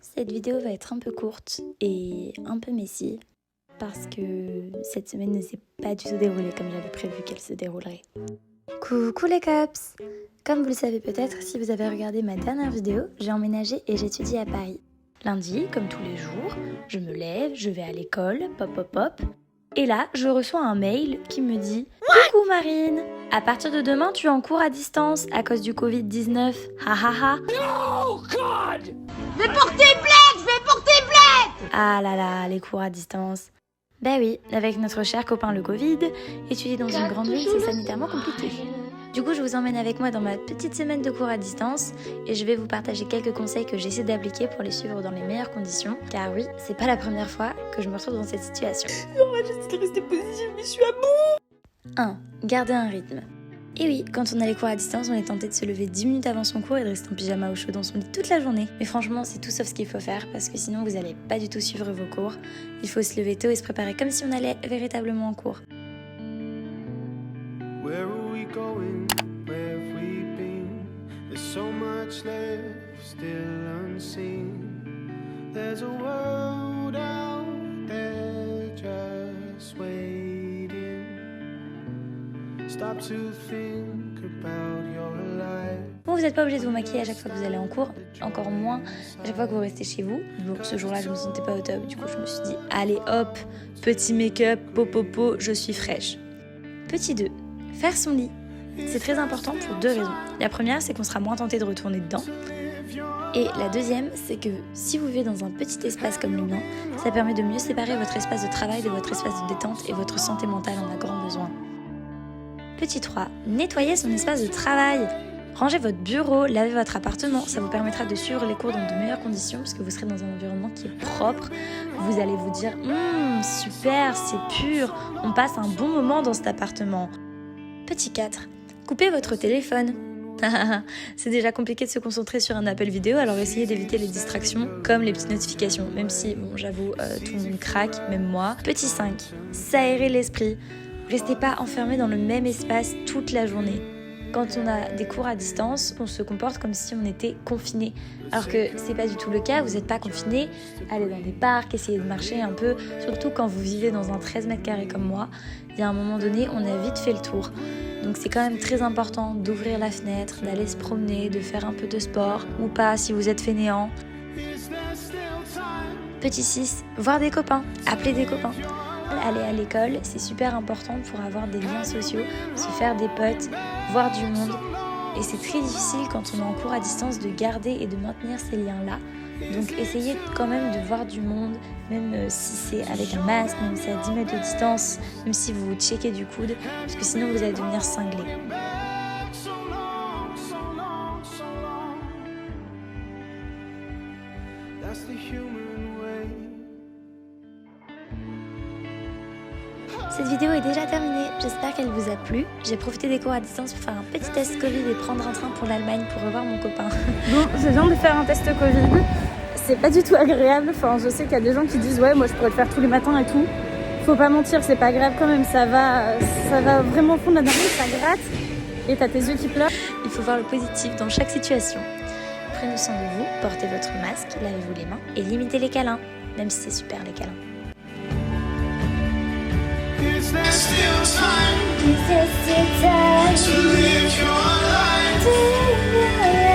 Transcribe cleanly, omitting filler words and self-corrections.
Cette vidéo va être un peu courte et un peu messy parce que cette semaine ne s'est pas du tout déroulée comme j'avais prévu qu'elle se déroulerait. Coucou les cops! Comme vous le savez peut-être, si vous avez regardé ma dernière vidéo, j'ai emménagé et j'étudie à Paris. Lundi, comme tous les jours, je me lève, je vais à l'école, pop pop pop. Et là, je reçois un mail qui me dit « Coucou Marine, à partir de demain, tu es en cours à distance à cause du Covid-19. Ha ha ha. » Oh God! Je vais porter plainte! Je vais porter plainte! Ah là là, les cours à distance. Ben oui, avec notre cher copain le Covid, étudier dans une grande ville, c'est sanitairement compliqué. Du coup, je vous emmène avec moi dans ma petite semaine de cours à distance et je vais vous partager quelques conseils que j'essaie d'appliquer pour les suivre dans les meilleures conditions. Car oui, c'est pas la première fois que je me retrouve dans cette situation. Non, j'essaie de rester positive, mais je suis à bout! 1. Garder un rythme. Et oui, quand on a les cours à distance, on est tenté de se lever 10 minutes avant son cours et de rester en pyjama au chaud dans son lit toute la journée. Mais franchement, c'est tout sauf ce qu'il faut faire parce que sinon vous allez pas du tout suivre vos cours. Il faut se lever tôt et se préparer comme si on allait véritablement en cours. Where are we going? Where have we been? There's so much left still unseen. There's a world out there just waiting. Stop to think about your life. Bon, vous n'êtes pas obligé de vous maquiller à chaque fois que vous allez en cours, encore moins à chaque fois que vous restez chez vous. Bon, ce jour-là, je me sentais pas au top, du coup je me suis dit, allez hop, petit make-up, popopo, je suis fraîche. Petit 2. Faire son lit. C'est très important pour deux raisons. La première, c'est qu'on sera moins tenté de retourner dedans. Et la deuxième, c'est que si vous vivez dans un petit espace comme le mien, ça permet de mieux séparer votre espace de travail de votre espace de détente et votre santé mentale en a grand besoin. Petit 3. Nettoyez son espace de travail. Rangez votre bureau, lavez votre appartement, ça vous permettra de suivre les cours dans de meilleures conditions puisque vous serez dans un environnement qui est propre. Vous allez vous dire « super, c'est pur, on passe un bon moment dans cet appartement ». Petit 4. Coupez votre téléphone. C'est déjà compliqué de se concentrer sur un appel vidéo, alors essayez d'éviter les distractions comme les petites notifications, même si, bon, j'avoue, tout le monde craque, même moi. Petit 5. S'aérer l'esprit. Restez pas enfermé dans le même espace toute la journée. Quand on a des cours à distance, on se comporte comme si on était confiné. Alors que c'est pas du tout le cas, vous n'êtes pas confiné. Allez dans des parcs, essayez de marcher un peu. Surtout quand vous vivez dans un 13 mètres carrés comme moi, il y a un moment donné, on a vite fait le tour. Donc c'est quand même très important d'ouvrir la fenêtre, d'aller se promener, de faire un peu de sport, ou pas si vous êtes fainéant. Petit 6, voir des copains, appeler des copains. Aller à l'école, c'est super important pour avoir des liens sociaux, se faire des potes, voir du monde. Et c'est très difficile quand on est en cours à distance de garder et de maintenir ces liens-là. Donc essayez quand même de voir du monde, même si c'est avec un masque, même si c'est à 10 mètres de distance, même si vous vous checkez du coude, parce que sinon vous allez devenir cinglé. That's the human way. Cette vidéo est déjà terminée, j'espère qu'elle vous a plu. J'ai profité des cours à distance pour faire un petit test Covid et prendre un train pour l'Allemagne pour revoir mon copain. Bon, je viens de faire un test Covid. C'est pas du tout agréable. Enfin, je sais qu'il y a des gens qui disent ouais, moi je pourrais le faire tous les matins et tout. Faut pas mentir, c'est pas grave quand même. Ça va vraiment au fond de la narine, ça gratte et t'as tes yeux qui pleurent. Il faut voir le positif dans chaque situation. Prenez soin de vous, portez votre masque, lavez-vous les mains et limitez les câlins, même si c'est super les câlins. Is there still time Is there still time to live your life? to live your life?